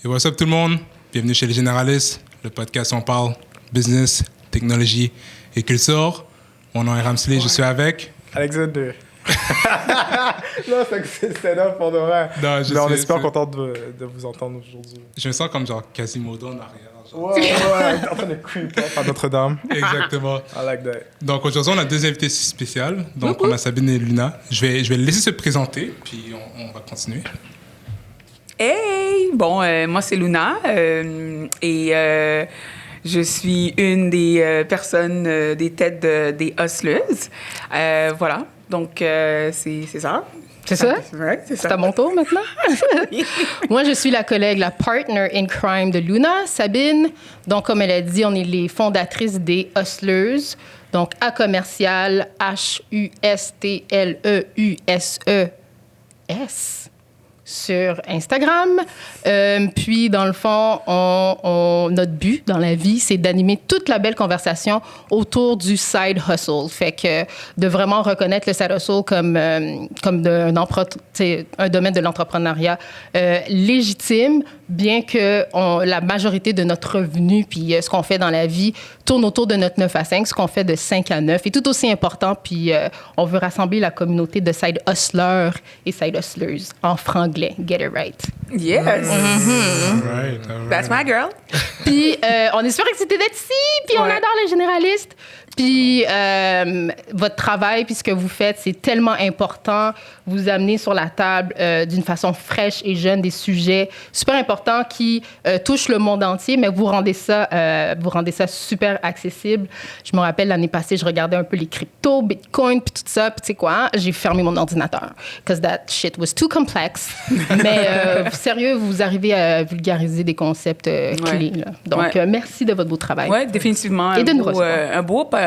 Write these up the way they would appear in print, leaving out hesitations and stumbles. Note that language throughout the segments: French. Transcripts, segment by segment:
Et what's up tout le monde? Bienvenue chez Les Généralistes, le podcast où on parle business, technologie et culture. Mon nom est Ramsley, je suis avec... Alexander. Non, c'est là pour de vrai. Non, mais on est super content de vous entendre aujourd'hui. Je me sens comme genre Quasimodo en arrière. Genre. Ouais, en train de creep à Notre-Dame. Exactement. I like that. Donc aujourd'hui, on a deux invités spéciales. Donc on a Sabine et Luna. Je vais les laisser se présenter, puis on va continuer. Hey! Bon, moi, c'est Luna. Je suis une des personnes, des têtes des Hustlers. Voilà. Donc, c'est ça. C'est ça? Ouais, c'est ça. C'est à mon tour maintenant? Moi, je suis la collègue, la partner in crime de Luna, Sabine. Donc, comme elle a dit, on est les fondatrices des Hustlers. Donc, A commercial, Hustleuse-S sur Instagram. Puis, dans le fond, notre but dans la vie, c'est d'animer toute la belle conversation autour du side hustle. Fait que de vraiment reconnaître le side hustle comme un domaine de l'entrepreneuriat légitime, bien que la majorité de notre revenu puis ce qu'on fait dans la vie tourne autour de notre 9 à 5, ce qu'on fait de 5 à 9 est tout aussi important. Puis on veut rassembler la communauté de side hustlers et side hustlers en franglais. Get it right. Yes! All right. That's my girl. Puis on est super excités d'être ici, puis on adore les généralistes. Puis votre travail, puis ce que vous faites, c'est tellement important. Vous amenez sur la table d'une façon fraîche et jeune des sujets super importants qui touchent le monde entier, mais vous rendez ça super accessible. Je me rappelle l'année passée, je regardais un peu les cryptos, Bitcoin, puis tout ça. Puis tu sais quoi, j'ai fermé mon ordinateur because that shit was too complex. Mais sérieux, vous arrivez à vulgariser des concepts clés. Là. Donc merci de votre beau travail. Oui, définitivement. Et de nous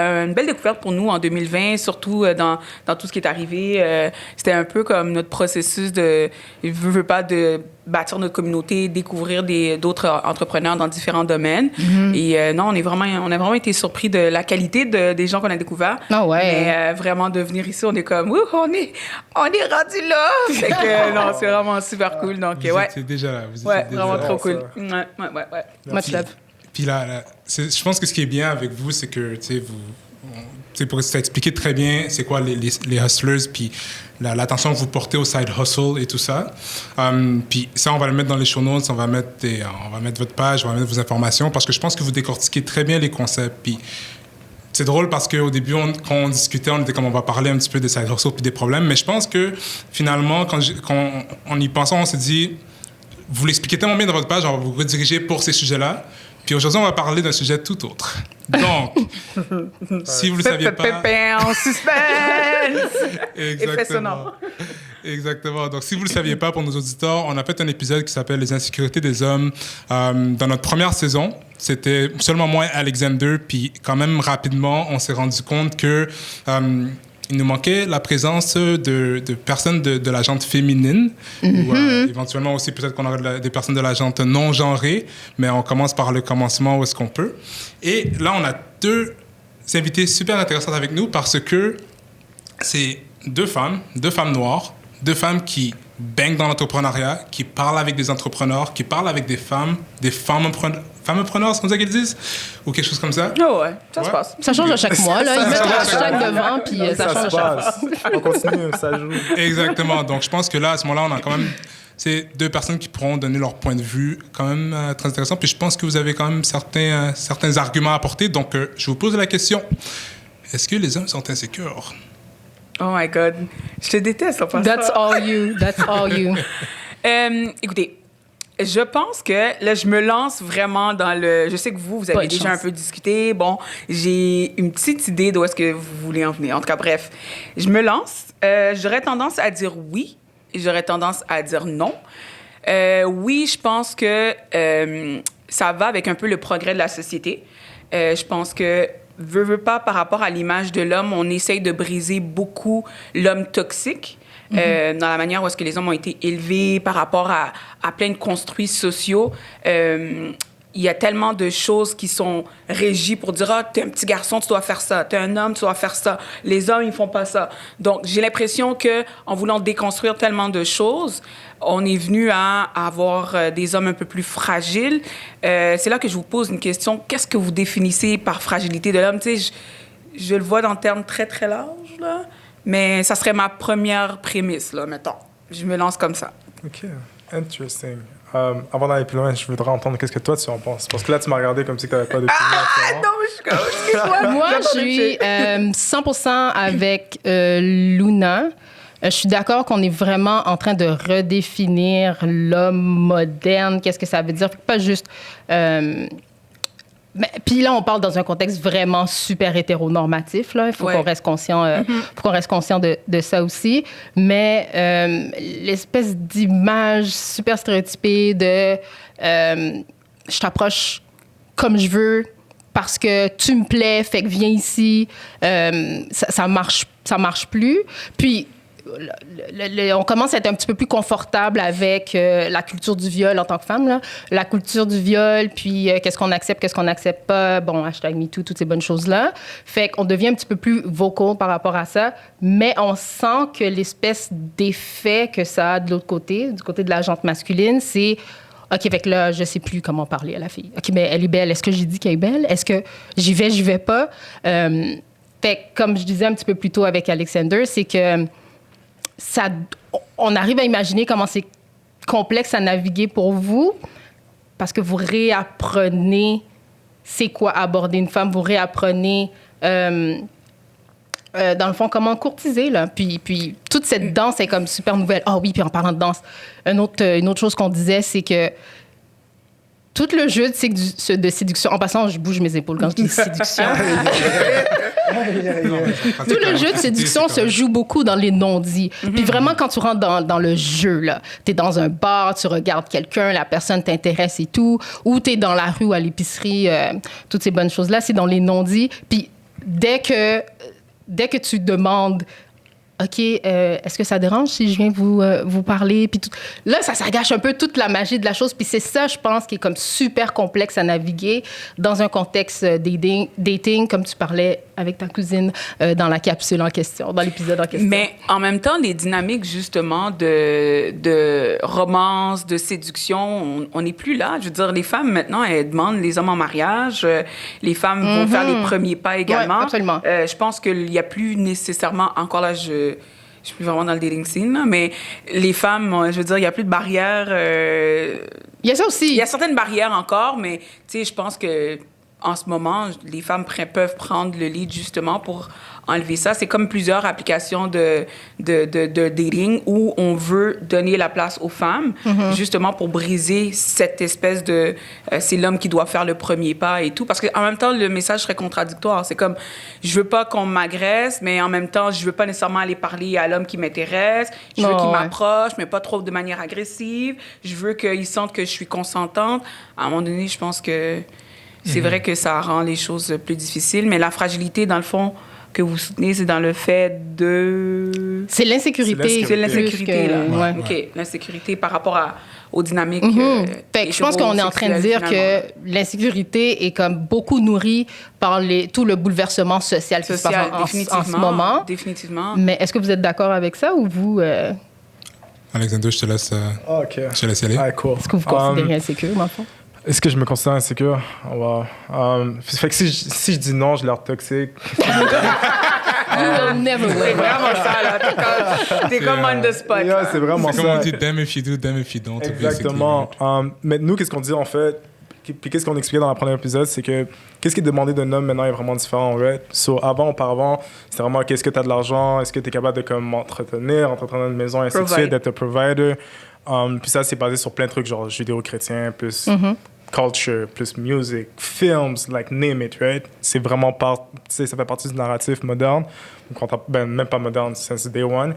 une belle découverte pour nous en 2020, surtout dans tout ce qui est arrivé. C'était un peu comme notre processus de bâtir notre communauté, découvrir d'autres entrepreneurs dans différents domaines. Mm-hmm. Et non, on a vraiment été surpris de la qualité des gens qu'on a découverts. Ah ouais. Mais vraiment, de venir ici, on est comme, on est rendu là! Fait que non, c'est vraiment super cool. Donc, vous étiez déjà là. Vous étiez déjà vraiment là. trop cool. Ouais. Much love. Puis là, je pense que ce qui est bien avec vous, c'est que, pour expliquer très bien c'est quoi les hustlers, puis l'attention que vous portez au side hustle et tout ça. Puis ça, on va le mettre dans les show notes, on va mettre votre page, on va mettre vos informations, parce que je pense que vous décortiquez très bien les concepts. Puis c'est drôle parce qu'au début, quand on discutait, on était comme on va parler un petit peu des side hustle puis des problèmes, mais je pense que finalement, quand on y pensait, on s'est dit, vous l'expliquez tellement bien dans votre page, on va vous rediriger pour ces sujets-là. Puis aujourd'hui, on va parler d'un sujet tout autre. Donc, si vous ne le saviez pas... En suspense! Exactement. Exactement. Donc, si vous ne le saviez pas, pour nos auditeurs, on a fait un épisode qui s'appelle « Les insécurités des hommes ». Dans notre première saison, c'était seulement moi et Alexander. Puis quand même, rapidement, on s'est rendu compte que... il nous manquait la présence de personnes de la gente féminine, ou éventuellement aussi peut-être qu'on aurait des personnes de la gente non genrée, mais on commence par le commencement où est-ce qu'on peut. Et là, on a deux invités super intéressantes avec nous parce que c'est deux femmes noires, deux femmes qui baignent dans l'entrepreneuriat, qui parlent avec des entrepreneurs, qui parlent avec des femmes preneurs, c'est comme ça qu'ils disent? Ou quelque chose comme ça? Oh ouais, ça se passe. Ça change à chaque mois, là. Ils mettent un hashtag devant, puis ça change à chaque fois. On continue, ça joue. Exactement. Donc, je pense que là, à ce moment-là, on a quand même deux personnes qui pourront donner leur point de vue quand même très intéressant. Puis je pense que vous avez quand même certains arguments à apporter. Donc, je vous pose la question. Est-ce que les hommes sont insécures? Oh my God. Je te déteste, en passant. That's all you. That's all you. Écoutez, je pense que là, je me lance vraiment dans le... Je sais que vous avez déjà un peu discuté. Bon, j'ai une petite idée d'où est-ce que vous voulez en venir. En tout cas, bref, je me lance. J'aurais tendance à dire oui et j'aurais tendance à dire non. Oui, je pense que ça va avec un peu le progrès de la société. Je pense que veux pas, par rapport à l'image de l'homme, on essaye de briser beaucoup l'homme toxique. Dans la manière où est-ce que les hommes ont été élevés par rapport à plein de construits sociaux. il y a tellement de choses qui sont régies pour dire « Ah, t'es un petit garçon, tu dois faire ça. T'es un homme, tu dois faire ça. Les hommes, ils font pas ça. » Donc, j'ai l'impression qu'en voulant déconstruire tellement de choses, on est venu à avoir des hommes un peu plus fragiles. C'est là que je vous pose une question. Qu'est-ce que vous définissez par fragilité de l'homme? Tu sais, je le vois dans le terme très, très large, là. Mais ça serait ma première prémisse, là, mettons. Je me lance comme ça. OK. Interesting. Avant d'aller plus loin, je voudrais entendre qu'est-ce que toi tu en penses. Parce que là, tu m'as regardé comme si tu n'avais pas d'opinion. Non, je suis comme... Excuse-moi. Moi, je suis 100% avec Luna. Je suis d'accord qu'on est vraiment en train de redéfinir l'homme moderne. Qu'est-ce que ça veut dire? Pas juste... Puis là, on parle dans un contexte vraiment super hétéronormatif. Là. Il faut qu'on reste conscient, faut qu'on reste conscient de ça aussi. Mais l'espèce d'image super stéréotypée de je t'approche comme je veux parce que tu me plais, fait que viens ici, ça marche plus. Puis on commence à être un petit peu plus confortable avec la culture du viol en tant que femme, là. La culture du viol, puis qu'est-ce qu'on accepte, qu'est-ce qu'on n'accepte pas, bon, #MeToo, toutes ces bonnes choses-là. Fait qu'on devient un petit peu plus vocal par rapport à ça, mais on sent que l'espèce d'effet que ça a de l'autre côté, du côté de la jante masculine, c'est OK, fait que là, je sais plus comment parler à la fille. OK, mais elle est belle. Est-ce que j'ai dit qu'elle est belle? Est-ce que j'y vais pas? Fait que, comme je disais un petit peu plus tôt avec Alexander, c'est que on arrive à imaginer comment c'est complexe à naviguer pour vous parce que vous réapprenez c'est quoi aborder une femme, vous réapprenez dans le fond comment courtiser là. Puis toute cette danse est comme super nouvelle. Ah oui, puis en parlant de danse, une autre chose qu'on disait, c'est que tout le jeu de séduction, en passant, je bouge mes épaules quand je dis séduction. Tout le jeu de séduction se joue beaucoup dans les non-dits. Puis vraiment, quand tu rentres dans le jeu, là, t'es dans un bar, tu regardes quelqu'un, la personne t'intéresse et tout, ou t'es dans la rue ou à l'épicerie, toutes ces bonnes choses-là, c'est dans les non-dits. Puis dès que tu demandes OK, est-ce que ça dérange si je viens vous parler? Puis là, ça gâche un peu toute la magie de la chose. Puis c'est ça, je pense, qui est comme super complexe à naviguer dans un contexte dating, comme tu parlais avec ta cousine dans la capsule en question, dans l'épisode en question. Mais en même temps, les dynamiques, justement, de romance, de séduction, on n'est plus là. Je veux dire, les femmes, maintenant, elles demandent les hommes en mariage. Les femmes vont faire les premiers pas également. Ouais, absolument. Je pense qu'il n'y a plus nécessairement... Encore là, je suis plus vraiment dans le dating scene, là, mais les femmes, je veux dire, il n'y a plus de barrières. Il y a ça aussi. Il y a certaines barrières encore, mais tu sais, je pense que en ce moment, les femmes peuvent prendre le lead justement pour enlever ça. C'est comme plusieurs applications de dating où on veut donner la place aux femmes, justement pour briser cette espèce de... c'est l'homme qui doit faire le premier pas et tout. Parce qu'en même temps, le message serait contradictoire. C'est comme, je veux pas qu'on m'agresse, mais en même temps, je veux pas nécessairement aller parler à l'homme qui m'intéresse. Je veux qu'il m'approche, mais pas trop de manière agressive. Je veux qu'il sente que je suis consentante. À un moment donné, je pense que... C'est vrai que ça rend les choses plus difficiles, mais la fragilité, dans le fond, que vous soutenez, c'est dans le fait de... C'est l'insécurité. C'est l'insécurité, là. Ouais. OK, l'insécurité par rapport aux dynamiques. Fait que je pense qu'on est en train de dire que l'insécurité est comme beaucoup nourrie par tout le bouleversement social qui se passe en ce moment. Définitivement. Mais est-ce que vous êtes d'accord avec ça ou vous... Alexander, je te laisse y aller. Ah, cool. Est-ce que vous considérez insécure, dans le fond? Est-ce que je me considère insécure? Wow. Fait que si je dis non, je l'air toxique. Never will. C'est vraiment ça, là. T'es comme on the spot. Yeah, c'est vraiment ça. C'est comme on dit, damn if you do, damn if you don't. Exactement. Mais nous, qu'est-ce qu'on dit en fait? Puis qu'est-ce qu'on expliquait dans le premier épisode, c'est que qu'est-ce qui est demandé d'un homme maintenant est vraiment différent, right? Auparavant, c'était vraiment qu'est-ce que tu as de l'argent, est-ce que tu es capable de comme entretenir une maison, et ainsi de suite, d'être un provider. Puis ça, c'est basé sur plein de trucs, genre judéo-chrétien, plus culture, plus music, films, like name it, right? C'est vraiment ça fait partie du narratif moderne. Même pas moderne, since day one.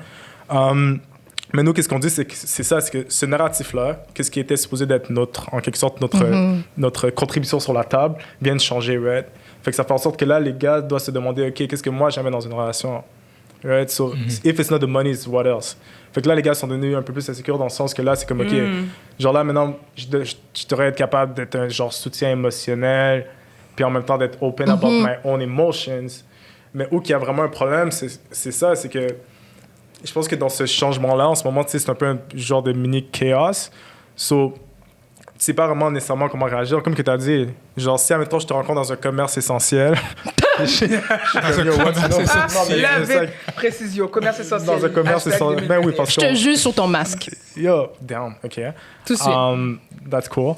Mais nous, qu'est-ce qu'on dit, c'est que c'est que ce narratif-là, qu'est-ce qui était supposé d'être en quelque sorte, notre contribution sur la table, vient de changer, right? Fait que ça fait en sorte que là, les gars doivent se demander, OK, qu'est-ce que moi j'amène dans une relation? Right? So, if it's not the money, it's what else? Fait que là, les gars sont devenus un peu plus insécures dans le sens que là, c'est comme, OK, genre là, maintenant, je devrais être capable d'être un genre soutien émotionnel, puis en même temps d'être open about my own emotions. Mais où qu'il y a vraiment un problème, c'est ça, c'est que je pense que dans ce changement-là, en ce moment, tu sais, c'est un peu un genre de mini chaos. So, tu sais pas vraiment nécessairement comment réagir. Comme que tu as dit, genre, si, admettons, je te rencontre dans un commerce essentiel. Précision, commerce essentiel. Dans un commerce essentiel. Ben oui, parce que. Je te juge sur ton masque. Yo, damn, OK. Tout de suite. That's cool.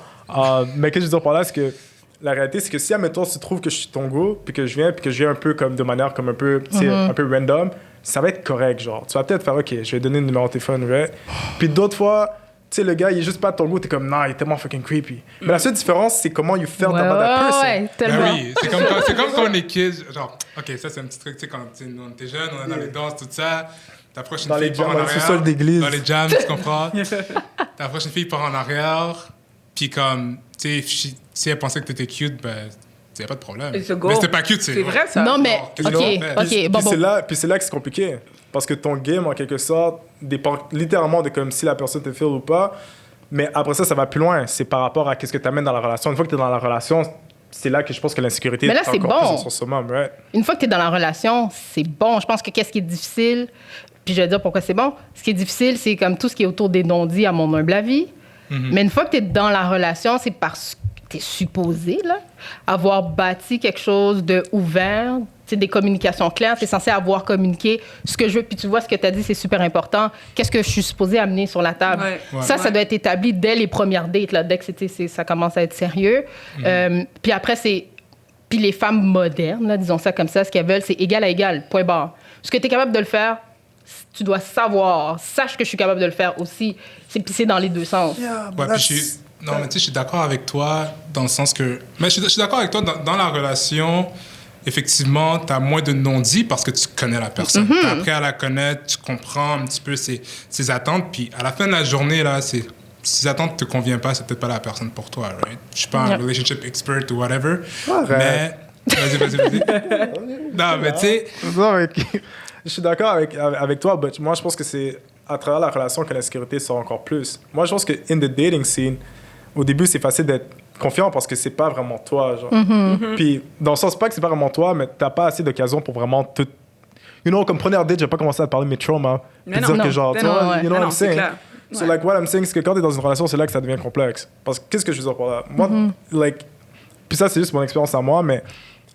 Mais ce que je veux dire par là, c'est que la réalité, c'est que si, admettons, tu trouves que je suis ton goût, puis que je viens un peu comme de manière comme un peu, tu sais, un peu random, ça va être correct, genre. Tu vas peut-être faire, OK, je vais donner le numéro de téléphone, right? Puis d'autres fois, tu sais, le gars, il est juste pas de ton goût, t'es comme, non, il est tellement fucking creepy. Mais la seule différence, c'est comment you felt about that person. Ouais, tellement. Ben oui, c'est comme quand on est kids, genre, OK, ça c'est un petit truc, tu sais, quand on était jeune, on est dans les danses, tout ça, t'approches une fille par en arrière. Dans le sous-sol d'église. Dans les jams, tu comprends? T'approches une fille par en arrière, puis comme, tu sais, si elle pensait que t'étais cute, ben, il n'y a pas de problème. Mais c'était pas cute, c'est vrai, ça. Non, mais, OK, bon. Puis c'est là que c'est compliqué. Parce que ton game, en quelque sorte, dépend littéralement de comme si la personne te file ou pas. Mais après ça va plus loin. C'est par rapport à qu'est-ce que tu amènes dans la relation. Une fois que tu es dans la relation, c'est là que je pense que l'insécurité est encore plus dans son summum, right? Une fois que tu es dans la relation, c'est bon. Je pense que qu'est-ce qui est difficile, puis je vais dire pourquoi c'est bon. Ce qui est difficile, c'est comme tout ce qui est autour des non-dits, à mon humble avis. Mais une fois que tu es dans la relation, c'est parce que tu es supposé là, avoir bâti quelque chose de ouvert, des communications claires. Tu es censé avoir communiqué ce que je veux. Puis tu vois, ce que tu as dit, c'est super important. Qu'est-ce que je suis supposée amener sur la table? Ouais. Ça doit être établi dès les premières dates, là, dès que ça commence à être sérieux. Puis après, puis les femmes modernes, là, disons ça comme ça, ce qu'elles veulent, c'est égal à égal, point barre. Ce que tu es capable de le faire, tu dois sache que je suis capable de le faire aussi. C'est dans les deux sens. Yeah, ouais, puis non, mais tu sais, je suis d'accord avec toi dans le sens que... Mais je suis d'accord avec toi dans la relation... Effectivement, tu as moins de non-dits parce que tu connais la personne. Tu as appris à la connaître, tu comprends un petit peu ses attentes. Puis à la fin de la journée, là, si ces attentes ne te conviennent pas, c'est peut-être pas la personne pour toi, right? Je suis pas un relationship expert ou whatever. Mais... Vas-y. Non, mais tu sais... Je suis d'accord avec toi, mais moi, je pense que c'est à travers la relation que la sécurité sort encore plus. Moi, je pense que in the dating scene, au début, c'est facile d'être confiant parce que c'est pas vraiment toi, genre. Puis dans le sens pas que c'est pas vraiment toi, mais t'as pas assez d'occasion pour vraiment tout. You know, comme première date, j'ai pas commencé à te parler de mes traumas. Puis dire que genre, tu vois, you know what I'm saying? So like what I'm saying, c'est que quand t'es dans une relation, c'est là que ça devient complexe. Parce que qu'est-ce que je veux dire par là? Moi, like, puis ça c'est juste mon expérience à moi, mais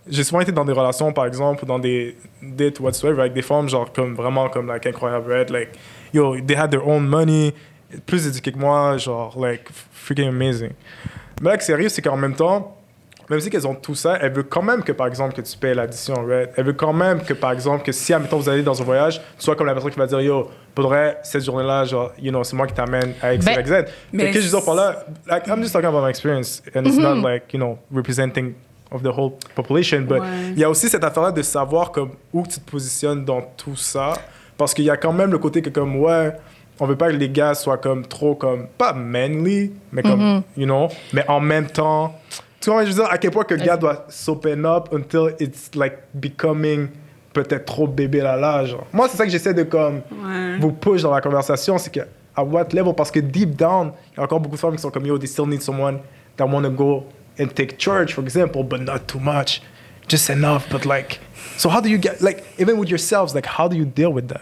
j'ai souvent été dans des relations, par exemple, ou dans des dates whatsoever avec des femmes genre comme vraiment comme like incroyable, right? Like, yo, they had their own money, plus éduquées que moi, genre like freaking amazing. Mais là, ce qui arrive, c'est qu'en même temps, même si qu'elles ont tout ça, elles veulent quand même que, par exemple, que tu payes l'addition, right? Elles veulent quand même que, par exemple, que si, admettons, vous allez dans un voyage, tu sois comme la personne qui va dire, yo, faudrait, cette journée-là, genre, you know, c'est moi qui t'amène à X, Y, Z. Mais qu'est-ce que je veux dire par là? Like, I'm just talking about my experience, and it's not like, you know, representing of the whole population, but il y a aussi cette affaire-là de savoir comme où tu te positionnes dans tout ça, parce qu'il y a quand même le côté que, comme, ouais, on veut pas que les gars soient comme trop comme pas manly mais comme you know, mais en même temps tu vois, je veux dire à quel point que le gars doit s'open up until it's like becoming peut-être trop bébé là genre. Moi c'est ça que j'essaie de comme vous push dans la conversation, c'est que à what level, parce que deep down il y a encore beaucoup de femmes qui sont comme yo, they still need someone that want to go and take charge for example, but not too much, just enough, but like so how do you get like even with yourselves, like how do you deal with that?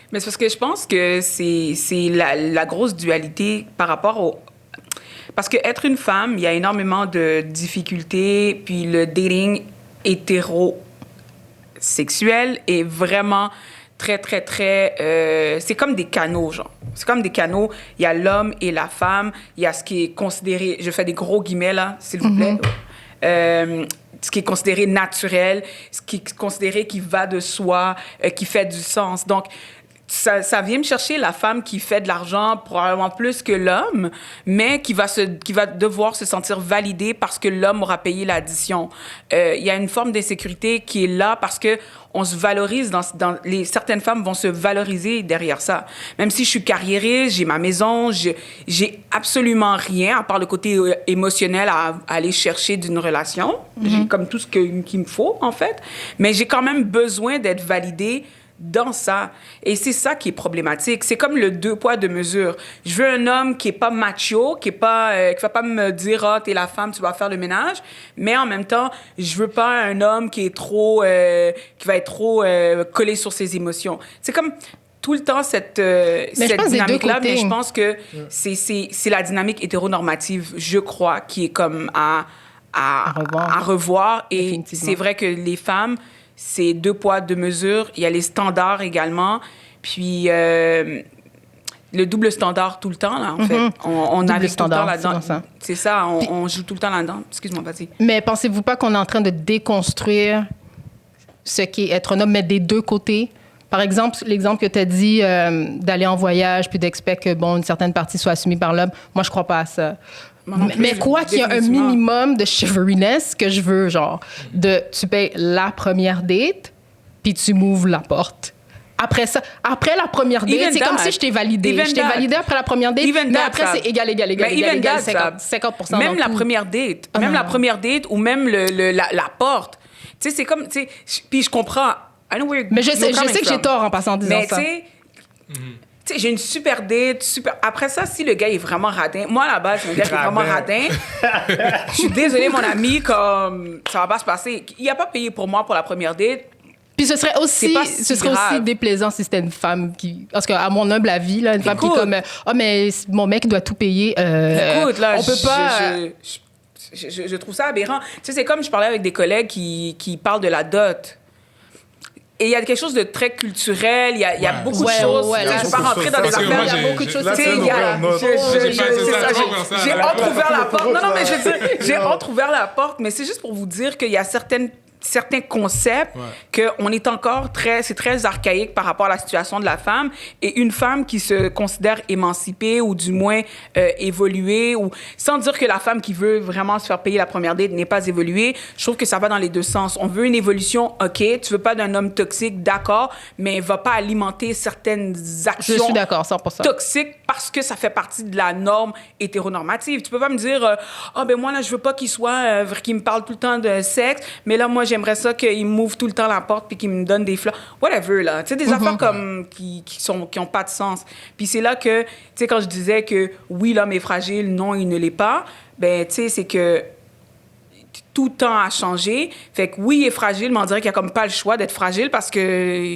Mais c'est parce que je pense que c'est la grosse dualité par rapport au... Parce qu'être une femme, il y a énormément de difficultés, puis le dating hétérosexuel est vraiment très, très, très... c'est comme des canaux, genre. C'est comme des canaux. Il y a l'homme et la femme. Il y a ce qui est considéré... Je fais des gros guillemets, là, s'il vous plaît. Ce qui est considéré naturel, ce qui est considéré qui va de soi, qui fait du sens. Donc... Ça vient me chercher la femme qui fait de l'argent probablement plus que l'homme, mais qui va devoir se sentir validée parce que l'homme aura payé l'addition. Il y a une forme d'insécurité qui est là parce que on se valorise certaines femmes vont se valoriser derrière ça. Même si je suis carriériste, j'ai ma maison, j'ai absolument rien à part le côté émotionnel à aller chercher d'une relation. J'ai comme tout ce qu'il me faut en fait, mais j'ai quand même besoin d'être validée dans ça. Et c'est ça qui est problématique. C'est comme le 2 poids, 2 mesures. Je veux un homme qui est pas macho, qui va pas me dire, ah, t'es la femme, tu vas faire le ménage. Mais en même temps, je veux pas un homme qui est trop, qui va être trop collé sur ses émotions. C'est comme tout le temps cette dynamique-là, mais je pense que c'est la dynamique hétéronormative, je crois, qui est comme à revoir. Et c'est vrai que les femmes, c'est 2 poids, 2 mesures. Il y a les standards également. Puis le double standard tout le temps, là, en fait. On arrive tout le temps là-dedans. C'est ça, on joue tout le temps là-dedans. Excuse-moi, vas-y. Mais pensez-vous pas qu'on est en train de déconstruire ce qu'est être un homme, mais des deux côtés? Par exemple, l'exemple que tu as dit d'aller en voyage puis d'expecter que, une certaine partie soit assumée par l'homme, moi, je crois pas à ça. Mais quoi qu'il y a un minimum de chivalryness que je veux, genre, tu payes la première date puis tu m'ouvres la porte. Après la première date, c'est comme si je t'ai validé. Je t'ai validé après la première date, mais après, c'est égal, 50% même la première date. Même la première date ou même la porte. Tu sais, c'est comme... Puis je comprends... Mais je sais que j'ai tort en passant en disant ça. Mais tu sais, j'ai une super date, Après ça, si le gars est vraiment radin... Moi, à la base, un gars qui est vraiment radin. Je suis désolée, mon ami, comme... Ça va pas se passer. Il a pas payé pour moi pour la première date. Puis ce serait aussi déplaisant si c'était une femme qui... Parce qu'à mon humble avis, là, une femme qui est comme... mais mon mec doit tout payer. Écoute, là, on peut pas... Je trouve ça aberrant. Tu sais, c'est comme je parlais avec des collègues qui parlent de la dot. Et il y a quelque chose de très culturel, il y a beaucoup de choses. Je ne vais pas rentrer dans les affaires, il y a beaucoup de choses. J'ai entrouvert la porte. Non, mais je veux dire, j'ai entrouvert la porte, mais c'est juste pour vous dire qu'il y a certains concepts qu'on est encore c'est très archaïque par rapport à la situation de la femme, et une femme qui se considère émancipée ou du moins évoluée, ou sans dire que la femme qui veut vraiment se faire payer la première date n'est pas évoluée. Je trouve que ça va dans les deux sens. On veut une évolution, OK, tu veux pas d'un homme toxique, d'accord, mais va pas alimenter certaines actions je suis d'accord, 100%. toxiques parce que ça fait partie de la norme hétéronormative. Tu peux pas me dire moi là je veux pas qu'il me parle tout le temps de sexe, mais là moi j'aimerais ça qu'il m'ouvre tout le temps la porte puis qu'il me donne des fleurs. Whatever, là. Tu sais, des affaires comme qui ont pas de sens. Puis c'est là que, tu sais, quand je disais que oui, l'homme est fragile, non, il ne l'est pas, ben, tu sais, c'est que tout le temps a changé. Fait que oui, il est fragile, mais on dirait qu'il n'y a comme pas le choix d'être fragile parce que,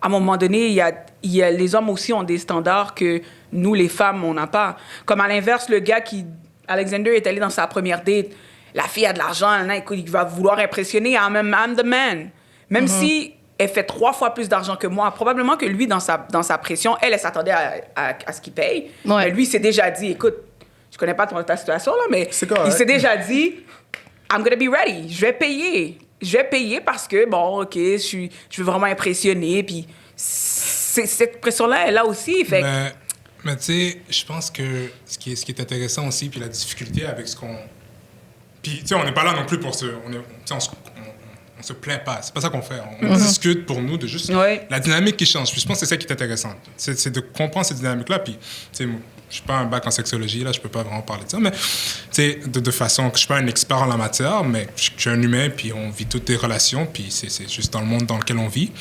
à un moment donné, les hommes aussi ont des standards que nous, les femmes, on n'a pas. Comme à l'inverse, le gars Alexander est allé dans sa première date. La fille a de l'argent, écoute, il va vouloir impressionner. I'm the man. Même si elle fait 3 fois plus d'argent que moi, probablement que lui, dans sa pression, elle s'attendait à ce qu'il paye. Ouais. Mais lui, il s'est déjà dit, écoute, je connais pas ta situation, là, mais il s'est déjà dit, I'm gonna be ready. Je vais payer. Je vais payer parce que, OK, je veux vraiment impressionner. Puis cette pression-là, elle est là aussi. Fait mais tu sais, je pense que ce qui est intéressant aussi, puis la difficulté avec ce qu'on... Puis, tu sais, on n'est pas là non plus pour on se plaint pas. C'est pas ça qu'on fait. On discute pour nous de juste la dynamique qui change. Puis je pense que c'est ça qui est intéressant. C'est de comprendre cette dynamique-là. Puis, tu sais, je suis pas un bac en sexologie, là, je peux pas vraiment parler de ça. Mais, tu sais, de façon que je suis pas un expert en la matière, mais je suis un humain, puis on vit toutes les relations, puis c'est juste dans le monde dans lequel on vit.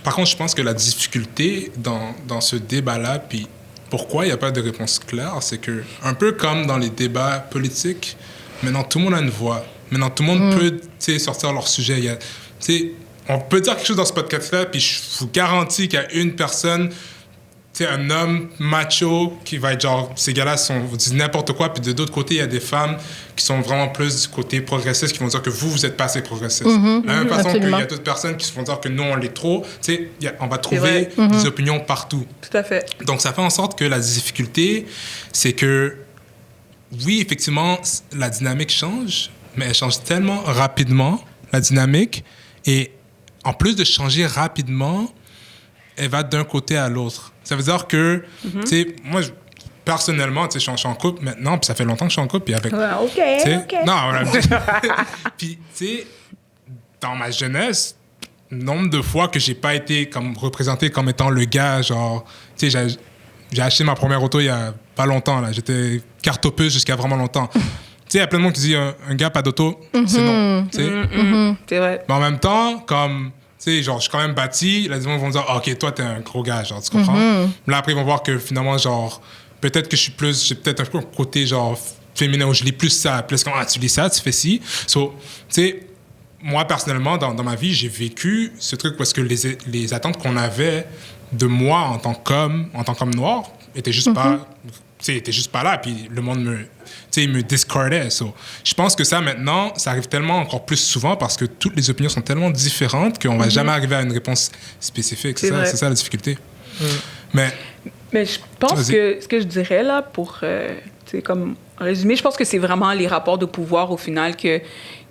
Par contre, je pense que la difficulté dans ce débat-là, puis pourquoi il n'y a pas de réponse claire, c'est que, un peu comme dans les débats politiques, maintenant tout le monde a une voix. Maintenant tout le monde peut sortir leur sujet. On peut dire quelque chose dans ce podcast-là, puis je vous garantis qu'il y a une personne, un homme macho qui va être genre, ces gars-là vous disent n'importe quoi, puis de l'autre côté, il y a des femmes qui sont vraiment plus du côté progressiste, qui vont dire que vous n'êtes pas assez progressiste. De la même façon qu'il y a d'autres personnes qui vont dire que nous, on l'est trop. On va trouver des opinions partout. Tout à fait. Donc, ça fait en sorte que la difficulté, c'est que, oui, effectivement, la dynamique change, mais elle change tellement rapidement, la dynamique, et en plus de changer rapidement, elle va d'un côté à l'autre. Ça veut dire que, tu sais, moi, personnellement, tu sais, je suis en couple maintenant, puis ça fait longtemps que je suis en couple, puis avec... OK. Non, puis, tu sais, dans ma jeunesse, nombre de fois que j'ai pas été représenté comme étant le gars, genre, tu sais, j'ai acheté ma première auto il y a pas longtemps, là. J'étais carte opus jusqu'à vraiment longtemps. Tu sais, il y a plein de monde qui dit un gars pas d'auto, c'est non. C'est vrai. Mais en même temps, comme... sais, genre, je suis quand même bâti. Là, les gens vont dire, ah, OK, toi, t'es un gros gars, genre, tu comprends? Là, après, ils vont voir que finalement, genre, peut-être que j'ai peut-être un peu un côté, genre, féminin où je lis plus ça. Puis là, c'est comme, ah, tu lis ça, tu fais ci. So, tu sais, moi, personnellement, dans ma vie, j'ai vécu ce truc parce que les attentes qu'on avait de moi en tant qu'homme noir étaient juste pas, étaient juste pas là. Puis le monde me discardait. So, je pense que ça, maintenant, ça arrive tellement encore plus souvent parce que toutes les opinions sont tellement différentes qu'on va jamais arriver à une réponse spécifique. C'est ça la difficulté. Mais je pense que ce que je dirais, là, pour, comme résumé, je pense que c'est vraiment les rapports de pouvoir, au final,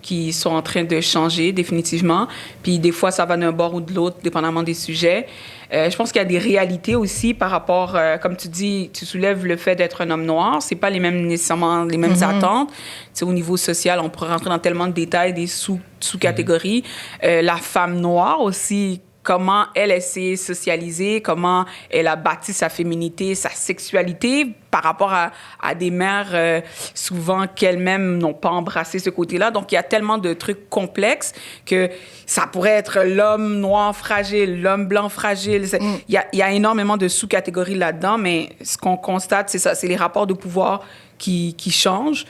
qui sont en train de changer définitivement. Puis des fois, ça va d'un bord ou de l'autre, dépendamment des sujets. Je pense qu'il y a des réalités aussi par rapport, comme tu dis, tu soulèves le fait d'être un homme noir. C'est pas nécessairement les mêmes attentes. T'sais, au niveau social, on pourrait rentrer dans tellement de détails, des sous-catégories. La femme noire aussi, comment elle s'est socialisée, comment elle a bâti sa féminité, sa sexualité par rapport à des mères souvent qu'elles-mêmes n'ont pas embrassé ce côté-là. Donc, il y a tellement de trucs complexes que ça pourrait être l'homme noir fragile, l'homme blanc fragile. Il y a énormément de sous-catégories là-dedans, mais ce qu'on constate, c'est ça, c'est les rapports de pouvoir qui changent,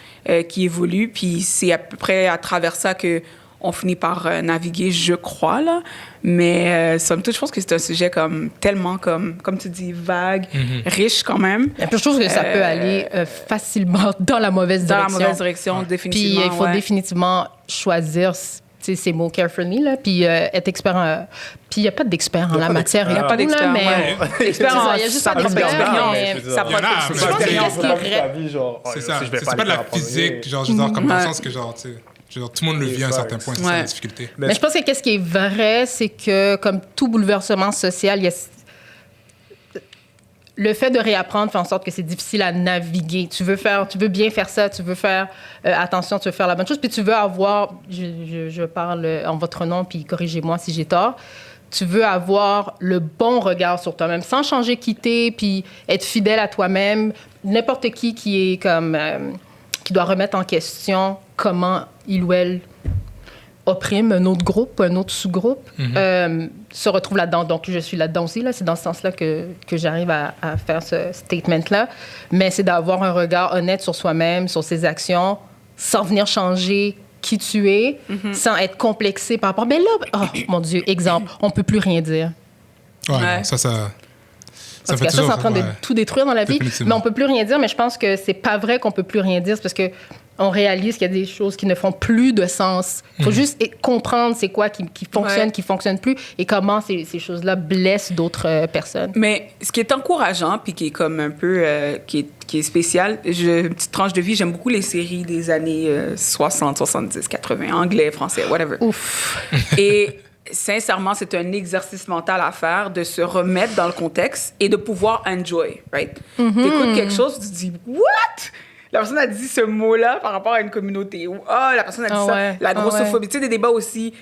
qui évoluent, puis c'est à peu près à travers ça qu'on finit par naviguer, je crois, là. Mais somme toute, je pense que c'est un sujet tellement, comme tu dis, vague, riche quand même. Et puis, je trouve que ça peut aller facilement dans la mauvaise direction. Dans la mauvaise direction, définitivement. Puis il faut définitivement choisir ces mots carefully, là, puis être expert. Puis il n'y a pas d'expert en la matière. Il n'y a pas d'expert, mais expert il y a juste pas d'expert. Ça peut C'est ça. C'est pas de la physique, genre, je veux dire, comme dans le sens que, genre, tu sais... Genre, tout le monde le vit à un certain point, c'est ça la difficulté. Mais je pense que ce qui est vrai, c'est que comme tout bouleversement social, il y a le fait de réapprendre fait en sorte que c'est difficile à naviguer. Tu veux bien faire ça, tu veux faire attention, tu veux faire la bonne chose, puis tu veux avoir, je parle en votre nom, puis corrigez-moi si j'ai tort, tu veux avoir le bon regard sur toi-même, sans changer qui t'es, puis être fidèle à toi-même. N'importe qui est comme... qui doit remettre en question comment il ou elle opprime un autre groupe, un autre sous-groupe, se retrouve là-dedans. Donc, je suis là-dedans aussi. Là. C'est dans ce sens-là que j'arrive à faire ce statement-là. Mais c'est d'avoir un regard honnête sur soi-même, sur ses actions, sans venir changer qui tu es, sans être complexé par rapport... Mais là, oh mon Dieu, exemple, on ne peut plus rien dire. Ouais. Ça Parce que ça, c'est en train de tout détruire dans la vie. Mais on peut plus rien dire, mais je pense que c'est pas vrai qu'on peut plus rien dire. C'est parce que on réalise qu'il y a des choses qui ne font plus de sens. Il faut juste comprendre c'est quoi qui fonctionne, qui fonctionne plus, et comment ces choses-là blessent d'autres personnes. Mais ce qui est encourageant, puis qui est comme un peu... qui est spécial, une petite tranche de vie, j'aime beaucoup les séries des années 60, 70, 80, anglais, français, whatever. Ouf! Et... sincèrement, c'est un exercice mental à faire de se remettre dans le contexte et de pouvoir enjoy, right? T'écoutes quelque chose, tu te dis « What? » La personne a dit ce mot-là par rapport à une communauté. Ou « Ah, la personne a dit ça. » La grossophobie. Tu sais, des débats aussi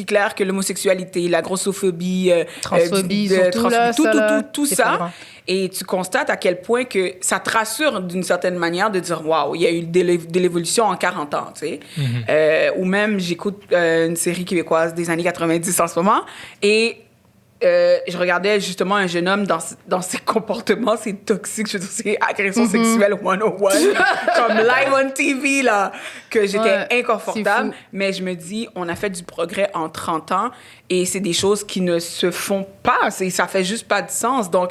clairs que l'homosexualité, la grossophobie, transphobie, tout ça. Et tu constates à quel point que ça te rassure d'une certaine manière de dire « Wow, il y a eu de l'évolution en 40 ans. » tu sais. Ou même, j'écoute une série québécoise des années 90 en ce moment, et je regardais justement un jeune homme dans ses comportements, c'est toxique, je veux dire, c'est agression sexuelle 101, comme live on TV, là, que j'étais inconfortable. Mais je me dis, on a fait du progrès en 30 ans, et c'est des choses qui ne se font pas, ça fait juste pas de sens. Donc,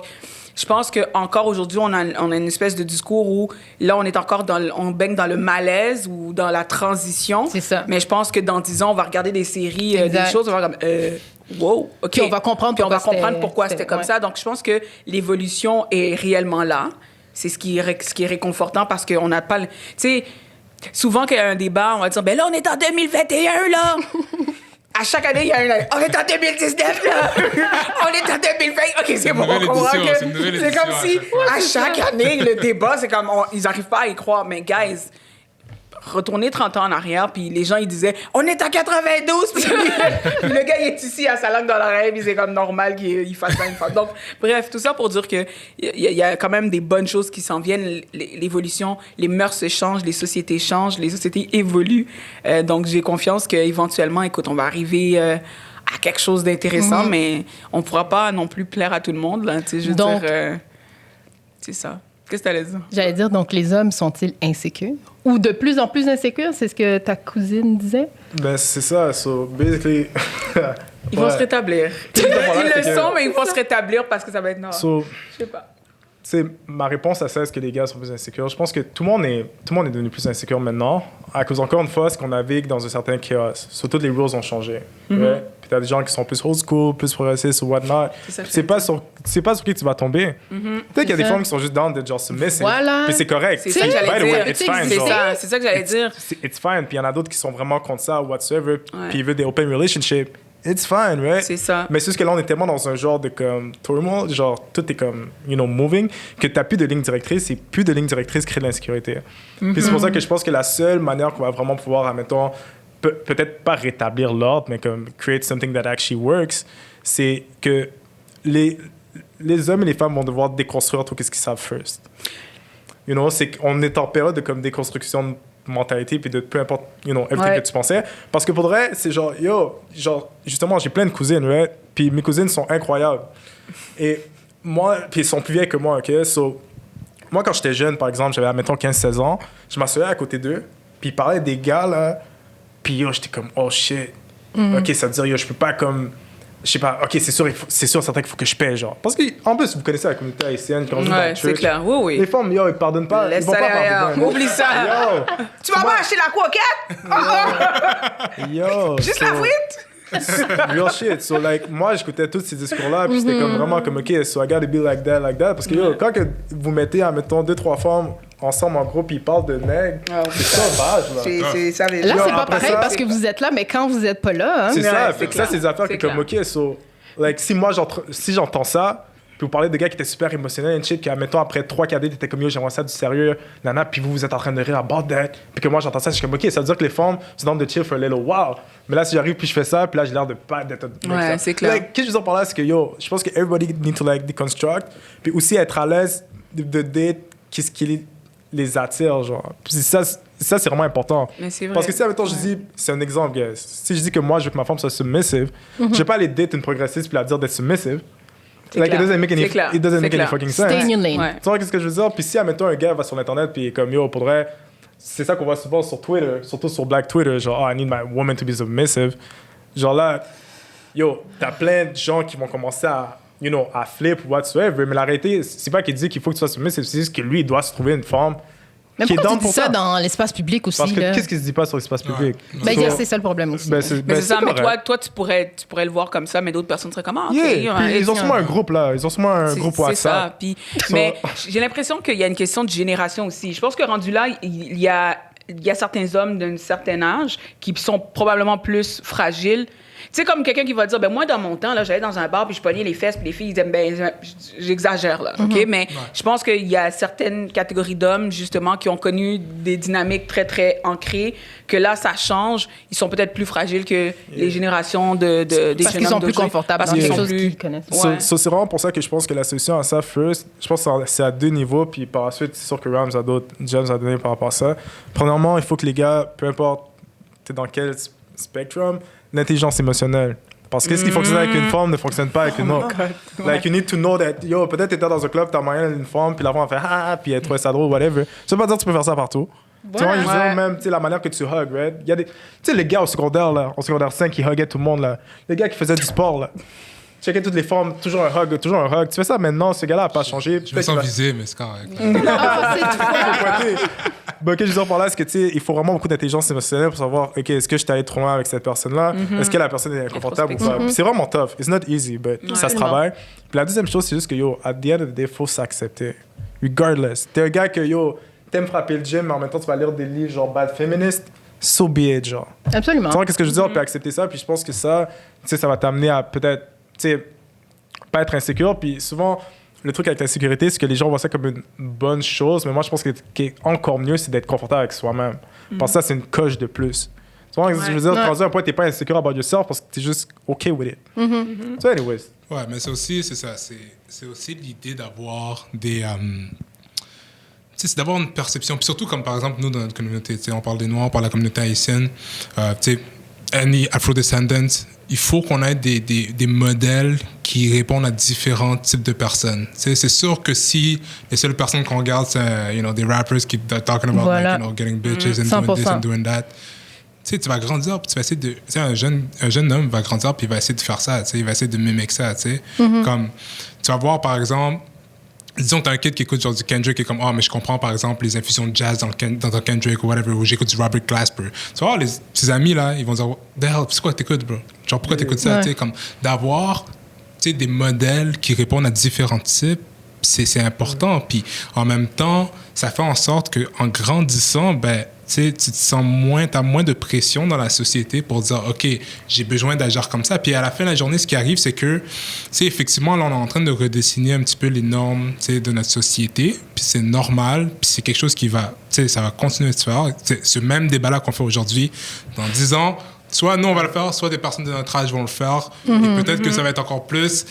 je pense qu'encore aujourd'hui, on a une espèce de discours où, là, on est encore on baigne dans le malaise ou dans la transition. C'est ça. Mais je pense que dans 10 ans, on va regarder des séries, des choses, on va comme, wow, OK. Puis on va comprendre pourquoi c'était comme ça. Donc, je pense que l'évolution est réellement là. C'est ce qui est réconfortant parce qu'on n'a pas... Tu sais, souvent qu'il y a un débat, on va dire, ben là, on est en 2021, là! À chaque année, il y a on est en 2019, là! On est en 2020! OK, c'est bon, on comprend que... C'est comme si, à chaque année, le débat, c'est comme... ils n'arrivent pas à y croire. Mais, guys, retournez 30 ans en arrière, puis les gens, ils disaient « On est en 92! » Puis le gars, il est ici, à sa langue dans l'oreille, puis c'est comme normal qu'il fasse ça une fois. Donc, bref, tout ça pour dire qu'il y a quand même des bonnes choses qui s'en viennent. L'évolution, les mœurs se changent, les sociétés changent, les sociétés évoluent. Donc, j'ai confiance qu'éventuellement, écoute, on va arriver... à quelque chose d'intéressant, mais on ne pourra pas non plus plaire à tout le monde. Là, je veux Donc, dire, c'est ça. Qu'est-ce que tu allais dire? J'allais dire, donc les hommes sont-ils insécures? Ou de plus en plus insécures, c'est ce que ta cousine disait? Ben, c'est ça. So, basically... Ils vont se rétablir. Ils le sont, mais ils vont se rétablir parce que ça va être normal. So, je sais pas. C'est ma réponse à ça, est-ce que les gars sont plus insécures? Je pense que tout le monde est devenu plus insécure maintenant, à cause, encore une fois, c'est qu'on navigue dans un certain chaos. Surtout, les rules ont changé. Ouais? Puis t'as des gens qui sont plus old school, plus progressistes ou whatnot. C'est pas sur qui tu vas tomber. Peut-être qu'il y a des femmes qui sont juste down de genre submissive. Voilà. Puis c'est correct. C'est ça que j'allais dire. It's fine, c'est ça que j'allais dire. It's fine. Puis il y en a d'autres qui sont vraiment contre ça, whatsoever. Puis ils veulent des open relationships. It's fine, right? C'est ça. Mais c'est juste que là, on est tellement dans un genre de comme turmoil, genre tout est comme, moving, que t'as plus de ligne directrice et plus de ligne directrice crée de l'insécurité. Puis c'est pour ça que je pense que la seule manière qu'on va vraiment pouvoir, admettons, peut-être pas rétablir l'ordre, mais comme create something that actually works, c'est que les hommes et les femmes vont devoir déconstruire tout ce qu'ils savent first. C'est qu'on est en période de comme déconstruction de mentalité puis de peu importe everything que tu pensais, parce que pour vrai c'est genre justement j'ai plein de cousines, right? Puis mes cousines sont incroyables et moi puis elles sont plus vieilles que moi, ok? So moi quand j'étais jeune par exemple, j'avais admettons 15-16 ans, je m'assoyais à côté d'eux puis ils parlaient des gars là, puis j'étais comme oh shit, ok, ça veut dire je peux pas comme je sais pas, ok, c'est sûr certain qu'il faut que je paie, genre. Parce qu'en plus, vous connaissez la communauté haïtienne, quand on dans le c'est clair, oui. Les femmes, ils pardonnent pas. Laisse ils vont pas pardonner. Oublie ça. Tu vas pas acheter la coquette? Juste la frite? Real shit. So, like, moi, j'écoutais tous ces discours-là, puis c'était comme vraiment comme, ok, so I gotta be like that. Parce que, quand que vous mettez, admettons, 2-3 femmes ensemble en groupe, puis ils parlent de nègres, c'est sauvage, là. Là, c'est pas pareil parce que vous êtes là, mais quand vous êtes pas là... Hein? C'est ça, c'est des affaires que comme, ok, so, like, si j'entends ça, puis vous parlez de gars qui étaient super émotionnels et shit, que, admettons, après 3 cadets, t'étais comme, yo, j'aimerais ça du sérieux, nana, puis vous êtes en train de rire about that, puis que moi, j'entends ça, je suis comme, ok, ça veut dire que les femmes, c'est dans de chill for a little while. Mais là, si j'arrive, puis je fais ça, puis là, j'ai l'air de pas d'être... Ouais, c'est clair. Like, qu'est-ce que je veux dire par là, c'est que, yo, je pense que everybody need to, like, deconstruct, puis aussi être à l'aise de date qu'est-ce qui les attire, genre. Puis ça, c'est vraiment important. Mais c'est vrai. Parce que si, admettons, je dis, c'est un exemple, guys. Si je dis que moi, je veux que ma femme soit submissive, je vais pas aller date une progressiste puis la dire d'être submissive. Like, it doesn't make any fucking sense. Stay in your lane. Tu vois qu'est-ce que je veux dire? Puis si, admettons, un gars va sur Internet puis comme, yo, pour vrai, c'est ça qu'on voit souvent sur Twitter, surtout sur Black Twitter, genre, oh, I need my woman to be submissive. Genre là, yo, t'as plein de gens qui vont commencer à flip ou whatsoever, mais la réalité, c'est pas qu'il dit qu'il faut que tu sois submissive, c'est juste que lui, il doit se trouver une forme. Mais pourquoi tu dis ça dans l'espace public aussi? Parce que qu'est-ce qui se dit pas sur l'espace public? Ben, c'est ça le problème aussi. C'est ça, mais toi, tu pourrais le voir comme ça, mais d'autres personnes seraient comme ah, ils ont sûrement un groupe là, ils ont sûrement un groupe WhatsApp. C'est ça. Puis, mais j'ai l'impression qu'il y a une question de génération aussi. Je pense que rendu là, il y a certains hommes d'un certain âge qui sont probablement plus fragiles. Tu sais, comme quelqu'un qui va dire, ben moi, dans mon temps, là, j'allais dans un bar, puis je pognais les fesses, puis les filles, ils disaient, ben, j'exagère, là, OK? Mais je pense qu'il y a certaines catégories d'hommes, justement, qui ont connu des dynamiques très, très ancrées, que là, ça change. Ils sont peut-être plus fragiles que les générations des jeunes hommes. Parce qu'ils sont plus confortables dans les choses qu'ils connaissent. C'est vraiment pour ça que je pense que la solution à ça, first, je pense que c'est à 2 niveaux, puis par la suite, c'est sûr que Rams a d'autres gems à donner par rapport à ça. Premièrement, il faut que les gars, peu importe t'es dans quel spectrum, l'intelligence émotionnelle. Parce que ce qui fonctionne avec une femme ne fonctionne pas avec une autre. Like, you need to know that, yo, peut-être t'étais dans un club, t'as moyen d'une femme, puis la femme a fait ah, puis elle trouvait ça drôle, whatever. Ça veut pas dire que tu peux faire ça partout. Tu vois, je veux dire, même, tu sais, la manière que tu hugs, right? Il y a des, tu sais, les gars au secondaire, là, au secondaire 5, qui huguaient tout le monde, là. Les gars qui faisaient du sport, là. Checker toutes les formes, toujours un hug, toujours un hug. Tu fais ça maintenant, ce gars-là n'a pas changé. Je me sens visé, mais c'est correct. Bon, ok, je veux dire par là, c'est que, tu sais, il faut vraiment beaucoup d'intelligence émotionnelle pour savoir, ok, est-ce que je suis allé trop loin avec cette personne-là? Est-ce que la personne est inconfortable ou pas? Puis c'est vraiment tough. It's not easy, but ça se travaille. Puis la deuxième chose, c'est juste que, yo, at the end of the day, il faut s'accepter. Regardless. T'es un gars que, yo, t'aimes frapper le gym, mais en même temps, tu vas lire des livres genre bad feminist. So be it, genre. Absolument. Tu vois, qu'est-ce que je veux dire? Puis accepter ça. Puis je pense que ça, tu sais, ça va t'amener à peut-être, tu sais, pas être insécure. Puis souvent, le truc avec l'insécurité, c'est que les gens voient ça comme une bonne chose. Mais moi, je pense que ce qui est encore mieux, c'est d'être confortable avec soi-même. Parce que ça, c'est une coche de plus. Tu vois, je veux dire, transer un point, t'es pas insécure about yourself parce que t'es juste OK with it. So anyways. Ouais, mais c'est ça. C'est aussi l'idée d'avoir des... c'est d'avoir une perception. Puis surtout, comme par exemple, nous, dans notre communauté, on parle des Noirs, on parle de la communauté haïtienne. any Afro-descendants, il faut qu'on ait des modèles qui répondent à différents types de personnes. C'est sûr que si les seules personnes qu'on regarde, c'est des rappers qui are talking about Voilà. getting bitches and doing this and doing that, tu vas grandir, puis tu vas essayer de... un jeune homme va grandir, puis il va essayer de faire ça, il va essayer de mimiquer ça, Comme, tu vas voir, par exemple, disons que t'as un kid qui écoute genre du Kendrick et comme mais je comprends par exemple les infusions de jazz dans un Kendrick ou whatever, ou j'écoute du Robert Glasper. Tu vois, ses amis là, ils vont dire the hell, c'est quoi que t'écoutes, bro? Genre pourquoi t'écoutes ça? Tu sais, comme d'avoir des modèles qui répondent à différents types, c'est important. Puis en même temps, ça fait en sorte qu'en grandissant, tu te sens t'as moins de pression dans la société pour dire, OK, j'ai besoin d'agir comme ça. Puis à la fin de la journée, ce qui arrive, c'est que, effectivement, là, on est en train de redessiner un petit peu les normes, de notre société. Puis c'est normal. Puis c'est quelque chose qui va, ça va continuer de se faire. Ce même débat-là qu'on fait aujourd'hui, dans 10 ans, soit nous, on va le faire, soit des personnes de notre âge vont le faire. Et peut-être que ça va être encore plus,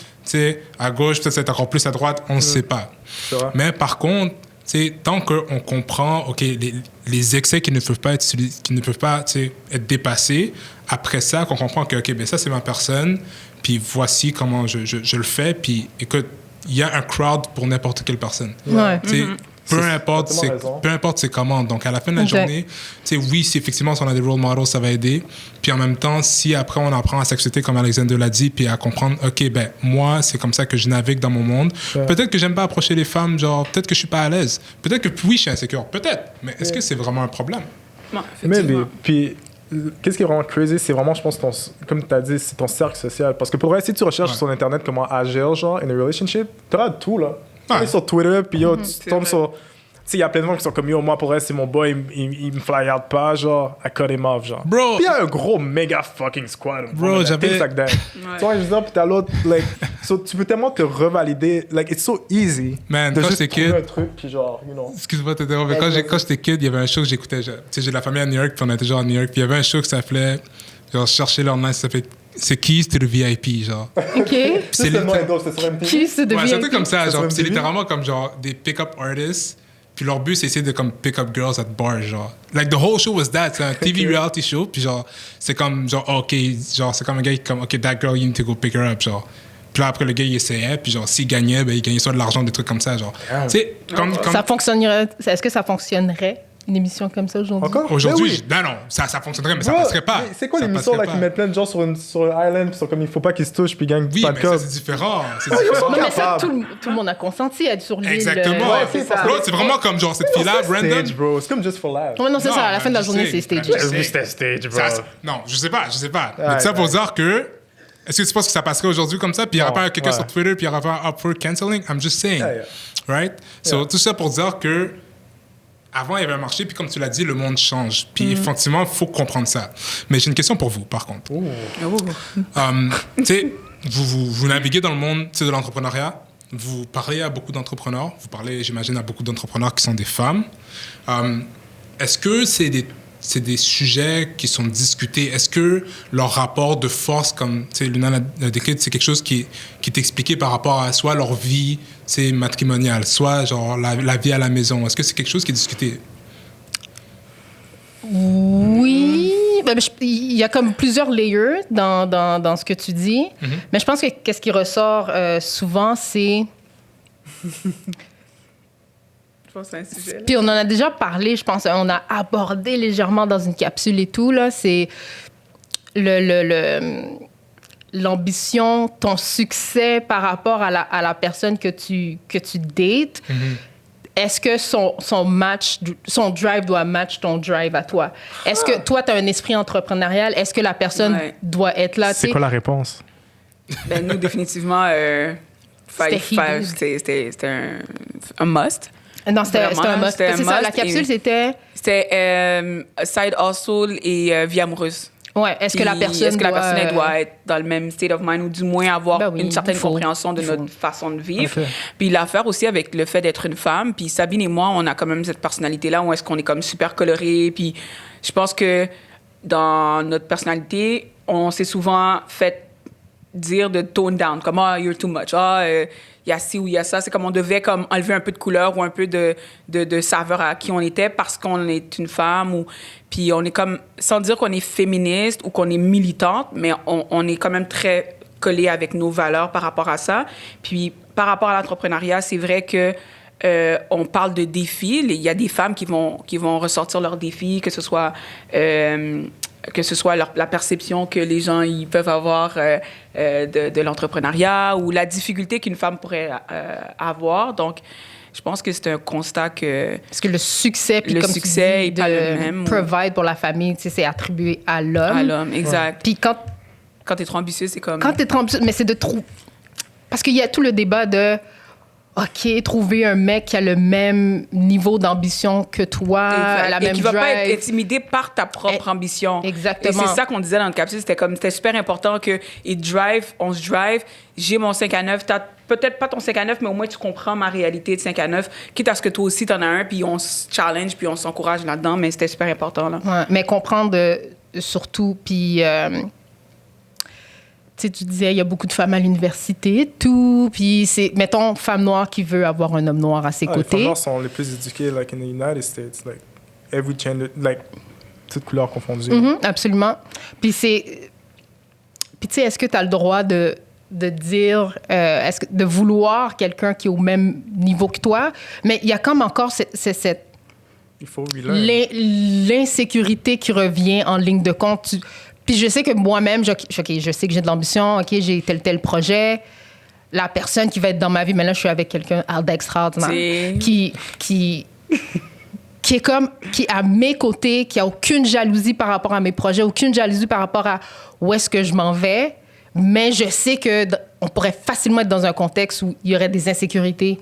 à gauche, peut-être ça va être encore plus à droite, on ne sait pas. Mais par contre, tant qu'on comprend les excès qui ne peuvent pas être dépassés, après ça, qu'on comprend que ça, c'est ma personne, puis voici comment je le fais, puis écoute, il y a un crowd pour n'importe quelle personne. Ouais. Peu importe c'est comment. Donc, à la fin de la journée, oui, si effectivement, si on a des role models, ça va aider. Puis en même temps, si après, on apprend à s'accepter, comme Alexander l'a dit, puis à comprendre, OK, moi, c'est comme ça que je navigue dans mon monde. Peut-être que j'aime pas approcher les femmes, genre, peut-être que je suis pas à l'aise. Peut-être que, oui, je suis insécure. Peut-être. Mais est-ce que c'est vraiment un problème? Non, Maybe. Puis, qu'est-ce qui est vraiment crazy, c'est vraiment, je pense, comme tu as dit, c'est ton cercle social. Parce que pour vrai, si tu recherches sur Internet comment agir, genre, in a relationship, tu auras tout, là. Tu vas sur Twitter, puis tu tombes sur... Tu sais, il y a plein de gens qui sont comme, moi, pour vrai, c'est mon boy, il me fly out pas, genre, I cut him off, genre. Bro! Puis il y a un gros méga fucking squad. Bro, j'avais... Like that. Tu vois, je veux dire, puis t'as l'autre, like... So, tu peux tellement te revalider, like, it's so easy. Man, de quand juste j'étais trouver kid... un truc, puis genre, Excuse-moi de t'interrompre, mais quand j'étais kid, il y avait un show que j'écoutais. J'ai de la famille à New York, puis on était genre à New York, puis il y avait un show qui s'appelait... Genre, chercher leur nom, ça s'appelait... C'est Keys to the VIP, genre. OK. C'est le nom c'était sur MTV. Keys to the Ouais, c'est un VIP. truc comme ça, genre. sur C'est MTV? littéralement comme genre des pick-up artists. Puis leur but, c'est essayer de comme pick-up girls at bars, genre. Like, the whole show was that. C'est un TV reality show. Puis genre, c'est comme, genre, OK, genre, c'est comme un gars qui comme, OK, that girl, you need to go pick her up, genre. Puis là, après, le gars, il essayait. Puis genre, s'il gagnait, il gagnait soit de l'argent, des trucs comme ça, genre. Tu sais, comme... Ça fonctionnerait... Est-ce que ça fonctionnerait, une émission comme ça, aujourd'hui? Encore? Aujourd'hui, Mais oui. non, ça fonctionnerait, mais ça Bro, passerait pas. mais c'est quoi Ça l'émission là passerait qui pas. mettent plein de gens sur un island, puis ils sont comme il faut pas qu'ils se touchent, puis ils gagnent Oui, pas mais de ça, cop. c'est différent. C'est ils différent. sont Non, mais ça, capable. tout le monde a consenti à être sur l'île. Exactement. Ouais, c'est ça. Bro, c'est vraiment comme genre cette fille-là, C'est Brandon. stage, bro. C'est comme Just for Laughs. Ouais, non, c'est Non, ça. À la fin de la je journée, sais, c'est stage. je sais. Oui, c'était stage, bro. Non, je sais pas. Mais Ouais, tout ça pour ouais. dire que... Est-ce que tu penses que ça passerait aujourd'hui comme ça, puis il n'y aura Non, pas quelqu'un ouais. sur Twitter, puis il n'y aura pas un up for canceling? I'm just saying. Yeah. Right? So, Yeah. tout ça pour dire que avant, il y avait un marché, puis comme tu l'as dit, le monde change. Puis effectivement, il faut comprendre ça. Mais j'ai une question pour vous, par contre. Tu sais, vous naviguez dans le monde de l'entrepreneuriat. Vous parlez à beaucoup d'entrepreneurs. Vous parlez, j'imagine, à beaucoup d'entrepreneurs qui sont des femmes. Est-ce que c'est des sujets qui sont discutés? Est-ce que leur rapport de force, comme Luna l'a décrit, c'est quelque chose qui est expliqué par rapport à soit leur vie matrimoniale, soit genre la vie à la maison? Est-ce que c'est quelque chose qui est discuté? Oui. Ben, il y a comme plusieurs layers dans ce que tu dis. Mais je pense que qu'est-ce qui ressort souvent, c'est... Je pense que c'est un sujet. Là. Puis on en a déjà parlé, je pense, on a abordé légèrement dans une capsule et tout, là, c'est l'ambition, ton succès par rapport à la personne que tu dates. Est-ce que son drive doit match ton drive à toi? Est-ce que toi, tu as un esprit entrepreneurial? Est-ce que la personne doit être là? C'est quoi la réponse? Ben, nous, définitivement, c'était un must. Non, c'était un must. C'était un C'est ça, la must capsule, c'était... C'était side hustle et vie amoureuse. Ouais, est-ce que la personne elle doit être dans le même state of mind ou du moins avoir Ben oui, une certaine il faut. compréhension de notre façon de vivre. Okay. Puis l'affaire aussi avec le fait d'être une femme, puis Sabine et moi, on a quand même cette personnalité-là où est-ce qu'on est comme super coloré, puis je pense que dans notre personnalité, on s'est souvent fait dire de tone down, comme « you're too much », il y a ci ou il y a ça. C'est comme on devait comme enlever un peu de couleur ou un peu de saveur à qui on était parce qu'on est une femme. Puis on est comme, sans dire qu'on est féministe ou qu'on est militante, mais on est quand même très collé avec nos valeurs par rapport à ça. Puis par rapport à l'entrepreneuriat, c'est vrai que on parle de défis. Il y a des femmes qui vont ressortir leurs défis, que ce soit la perception que les gens ils peuvent avoir de l'entrepreneuriat ou la difficulté qu'une femme pourrait avoir. Donc, je pense que c'est un constat que... Parce que le succès, puis le comme succès tu dis, est pas le même. Provide pour la famille, tu sais, c'est attribué à l'homme. À l'homme, exact. Puis quand t'es trop ambitieux, c'est comme... Quand t'es trop ambitieux, mais c'est de trop... Parce qu'il y a tout le débat de... OK, trouver un mec qui a le même niveau d'ambition que toi, la même drive. Et qui va pas être intimidé par ta propre ambition. Exactement. Et c'est ça qu'on disait dans le capsule. C'était super important on se drive. J'ai mon 5 à 9. T'as peut-être pas ton 5 à 9, mais au moins tu comprends ma réalité de 5 à 9. Quitte à ce que toi aussi t'en as un, puis on se challenge, puis on s'encourage là-dedans. Mais c'était super important, là. Ouais, mais comprendre surtout, puis... tu disais, il y a beaucoup de femmes à l'université, tout. Puis c'est, mettons, femme noire qui veut avoir un homme noir à ses côtés. Les femmes noires sont les plus éduquées, like, in the United States. Like, every gender, like, toutes couleurs confondues. Absolument. Puis c'est... Puis tu sais, est-ce que tu as le droit de dire... de vouloir quelqu'un qui est au même niveau que toi? Mais il y a comme encore cette... Il faut l'insécurité qui revient en ligne de compte. Puis je sais que moi-même, je sais que j'ai de l'ambition, OK, j'ai tel projet. La personne qui va être dans ma vie, mais là, je suis avec quelqu'un d'extraordinaire qui est à mes côtés, qui a aucune jalousie par rapport à mes projets, aucune jalousie par rapport à où est-ce que je m'en vais. Mais je sais qu'on pourrait facilement être dans un contexte où il y aurait des insécurités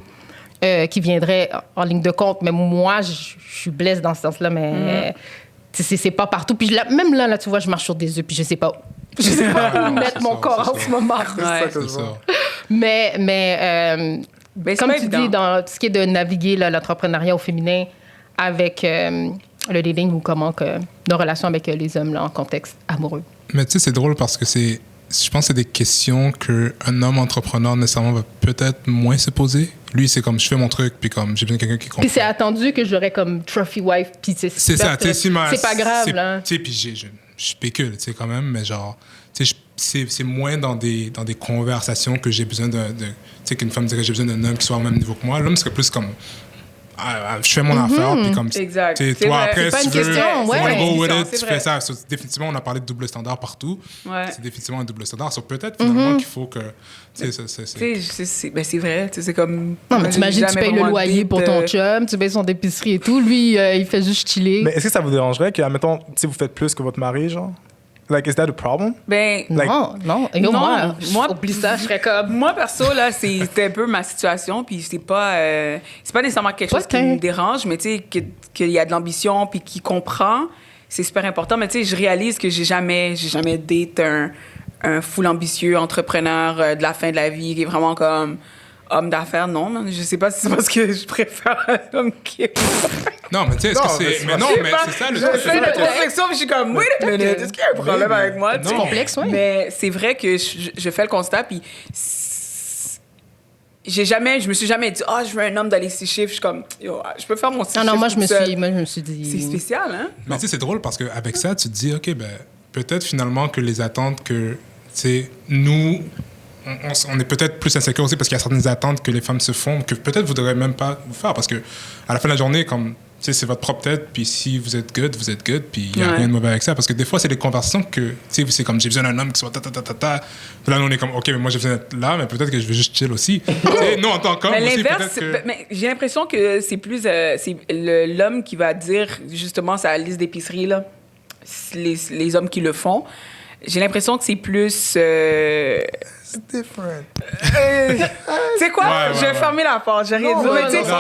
qui viendraient en ligne de compte. Mais moi, je suis blesse dans ce sens-là, mais... C'est pas partout. Puis même là, tu vois, je marche sur des œufs, puis je sais pas où mettre mon corps en ce moment. C'est ça. Mais comme tu dis, dans ce qui est de naviguer l'entrepreneuriat au féminin avec le dating ou comment nos relations avec les hommes là, en contexte amoureux. Mais tu sais, c'est drôle parce que je pense que c'est des questions qu'un homme entrepreneur nécessairement va peut-être moins se poser. Lui, c'est comme, je fais mon truc, puis comme, j'ai besoin de quelqu'un qui comprend. Puis c'est attendu que j'aurais comme trophy wife, puis c'est ça, tu sais, c'est pas grave, là. Tu sais, puis je spécule, tu sais, quand même, mais genre, tu sais, c'est moins dans des conversations que j'ai besoin tu sais, qu'une femme dirait, j'ai besoin d'un homme qui soit au même niveau que moi. L'homme serait plus comme... je fais mon affaire, puis comme... Exact. Toi, après, c'est pas si une tu veux, question, go with it, c'est tu vrai. fais ça. Définitivement, on a parlé de double standard partout. Ouais. C'est définitivement un double standard. Peut-être, finalement, qu'il faut que... Tu sais, c'est vrai. C'est comme... Non, mais t'imagines, tu payes le loyer pour ton chum, tu payes son épicerie et tout. Lui, il fait juste chiller. Mais est-ce que ça vous dérangerait que, admettons, si vous faites plus que votre mari, genre? Like, is that a problem? Ben... Non. Et moi, oublie ça, je serais comme... Moi, perso, là, c'était un peu ma situation, puis c'est pas nécessairement quelque chose qui me dérange, mais tu sais, qu'il y a de l'ambition, puis qu'il comprend, c'est super important. Mais tu sais, je réalise que j'ai jamais date un full ambitieux entrepreneur de la fin de la vie, qui est vraiment comme homme d'affaires. Non, man, je sais pas si c'est parce que je préfère un homme qui est... Non, mais tu sais, est-ce que c'est... Mais non, mais c'est ça, le Je fais une réflexion, puis je suis comme, wait a minute, est-ce qu'il y a un problème avec moi? Non. C'est complexe, oui. Mais c'est vrai que je fais le constat, puis je me suis jamais dit, je veux un homme dans les 6 chiffres. Je suis comme, yo, je peux faire mon 6 chiffres. Non, moi, je me suis dit... C'est spécial, hein? Mais tu sais, c'est drôle parce qu'avec ça, tu te dis, OK, ben, peut-être finalement que les attentes que, tu sais, nous, on est peut-être plus insécure aussi parce qu'il y a certaines attentes que les femmes se font que peut-être vous ne devrez même pas vous faire parce que à la fin de la journée, comme, tu sais, c'est votre propre tête, puis si vous êtes good, puis il n'y a rien de mauvais avec ça. Parce que des fois, c'est des conversations que, tu sais, c'est comme, j'ai besoin d'un homme qui soit ta. Puis là, on est comme, OK, mais moi, j'ai besoin d'être là, mais peut-être que je veux juste chill aussi. Tu sais, nous, en tant qu'homme Mais aussi, l'inverse, peut-être que... mais j'ai l'impression que c'est plus c'est l'homme qui va dire justement sa liste d'épicerie, là. Les hommes qui le font. J'ai l'impression que c'est plus... It's different. Tu sais quoi? Je vais fermer la porte. J'ai rien dit. Non, Mais tu sais, non.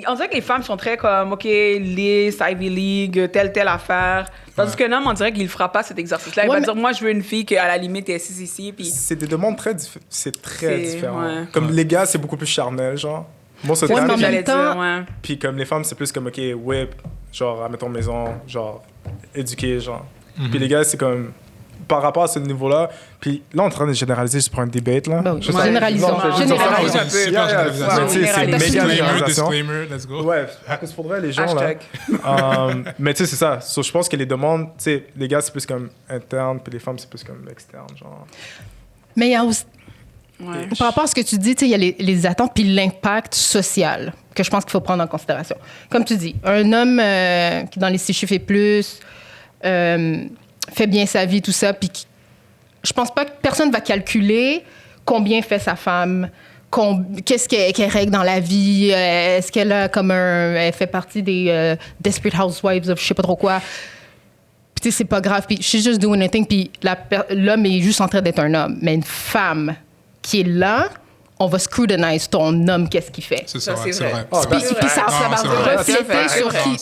on dirait que les femmes sont très comme, OK, liste, Ivy League, telle affaire. Tandis qu'un homme, on dirait qu'il ne fera pas cet exercice-là. Il va dire, moi, je veux une fille qui, à la limite, est assise ici. Puis... C'est des demandes très différent. Ouais. Comme les gars, c'est beaucoup plus charnel, genre. Moi, c'est Ouais, mais en j'allais même temps... dire, ouais. Puis comme les femmes, c'est plus comme, OK, whip, genre, mettons maison, genre, éduquer, genre. Puis les gars, c'est comme par rapport à ce niveau-là, puis là, on est en train de généraliser juste pour un debate, là. Ben oui, généralisons. Généralisons. C'est une super généralisation. C'est méga généralisation. Disclaimer, let's go. Ouais, parce que pour vrai, les gens, là... mais tu sais, c'est ça. So, je pense que les demandes, tu sais, les gars, c'est plus comme interne, puis les femmes, c'est plus comme externe, genre... Mais il y a aussi... Ouais. Par rapport à ce que tu dis, il y a les attentes puis l'impact social que je pense qu'il faut prendre en considération. Comme tu dis, un homme qui, dans les 6 chiffres et plus, fait bien sa vie, tout ça, puis je pense pas que personne va calculer combien fait sa femme, qu'est-ce qu'elle règle dans la vie, est-ce qu'elle a comme elle fait partie des Desperate Housewives of je sais pas trop quoi. Puis tu sais, c'est pas grave, puis she's just doing a thing, puis l'homme est juste en train d'être un homme. Mais une femme qui est là, on va scrutinize ton homme, qu'est-ce qu'il fait. C'est ça, c'est vrai. Puis ça va refléter sur qui.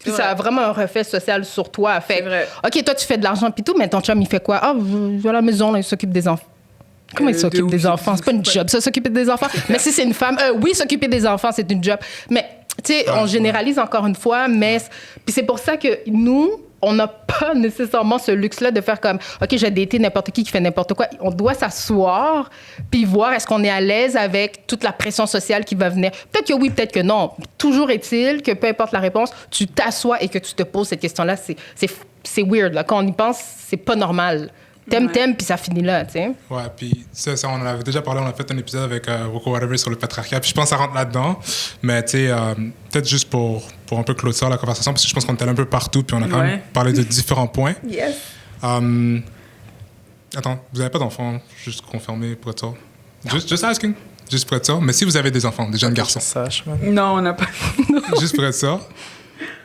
Puis ça a vraiment un reflet social sur toi. Fait OK, toi, tu fais de l'argent, puis tout, mais ton chum, il fait quoi? Ah, je vais à la maison, là, il s'occupe des enfants. Comment il s'occupe des enfants? C'est pas une job, ça, s'occuper des enfants. Mais si c'est une femme, oui, s'occuper des enfants, c'est une job. Mais, tu sais, on généralise encore une fois, mais. Puis c'est pour ça que nous, on n'a pas nécessairement ce luxe-là de faire comme, OK, j'ai daté n'importe qui fait n'importe quoi. On doit s'asseoir puis voir est-ce qu'on est à l'aise avec toute la pression sociale qui va venir. Peut-être que oui, peut-être que non. Toujours est-il que peu importe la réponse, tu t'assois et que tu te poses cette question-là. C'est weird, là. Quand on y pense, c'est pas normal. T'aimes, puis ça finit là, tu sais. Ouais, puis ça, on en avait déjà parlé, on a fait un épisode avec Rocco Whatever sur le patriarcat, puis je pense que ça rentre là-dedans, mais tu sais, peut-être juste pour un peu clôturer la conversation, parce que je pense qu'on est allé un peu partout, puis on a quand même parlé de différents points. Yes. Attends, vous n'avez pas d'enfants, juste confirmer pour être sûr. Just asking, juste pour être sûr, mais si vous avez des enfants, des jeunes garçons. Non, on n'a pas. Juste pour être sûr.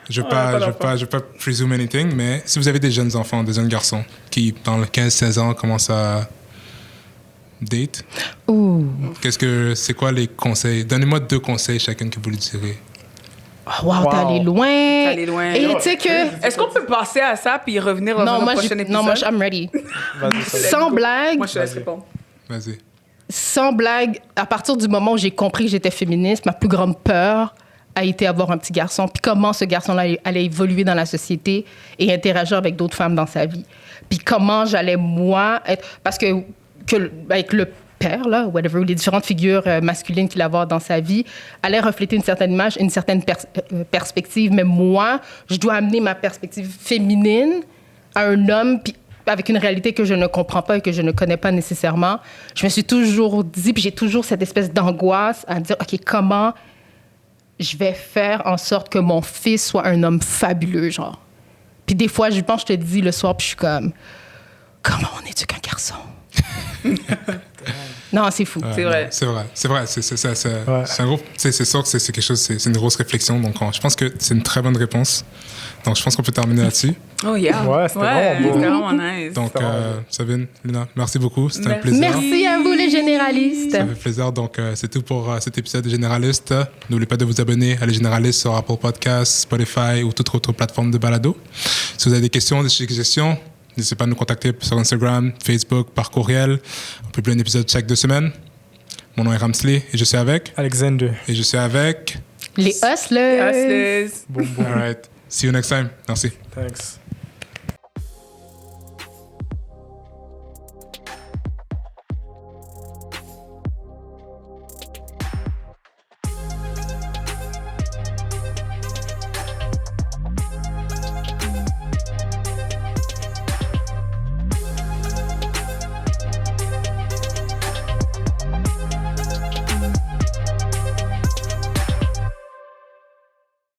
Je ne vais pas présume anything, mais si vous avez des jeunes enfants, des jeunes garçons qui, dans le 15-16 ans, commencent à date, c'est quoi les conseils? Donnez-moi 2 conseils chacun que vous lui direz. Oh, wow, t'es allé loin. T'es allé loin. Et tu sais que... Est-ce qu'on peut passer à ça puis revenir dans un prochain épisode? Non, moi, I'm ready. Sans blague. Moi, je te laisse répondre. Vas-y. Sans blague, à partir du moment où j'ai compris que j'étais féministe, ma plus grande peur a été avoir un petit garçon, puis comment ce garçon-là allait évoluer dans la société et interagir avec d'autres femmes dans sa vie. Puis comment j'allais, moi, être... Parce que avec le père, là, whatever, les différentes figures masculines qu'il allait avoir dans sa vie, allaient refléter une certaine image, une certaine perspective. Mais moi, je dois amener ma perspective féminine à un homme, puis avec une réalité que je ne comprends pas et que je ne connais pas nécessairement. Je me suis toujours dit, puis j'ai toujours cette espèce d'angoisse à me dire, OK, comment je vais faire en sorte que mon fils soit un homme fabuleux, genre. Puis des fois, je pense, je te dis le soir, puis je suis comme, comment on éduque un garçon? Non, c'est fou. C'est vrai. C'est vrai. C'est un gros... C'est sûr que c'est quelque chose... C'est une grosse réflexion. Donc, je pense que c'est une très bonne réponse. Donc, je pense qu'on peut terminer là-dessus. Oh, yeah. Ouais, c'était vraiment beau. C'était vraiment nice. Donc, Sabine, Lina, merci beaucoup. C'était un plaisir. Merci à vous, les généralistes. Ça fait plaisir. Donc, c'est tout pour cet épisode des Généralistes. N'oubliez pas de vous abonner à Les Généralistes sur Apple Podcasts, Spotify ou toute autre plateforme de balado. Si vous avez des questions, des suggestions, n'hésitez pas à nous contacter sur Instagram, Facebook, par courriel. On publie un épisode chaque 2 semaines. Mon nom est Ramsley et je suis avec... Alexander. Et je suis avec... Les Hustlers. Hustlers. Boom, boom. All right. See you next time. Merci. Thanks.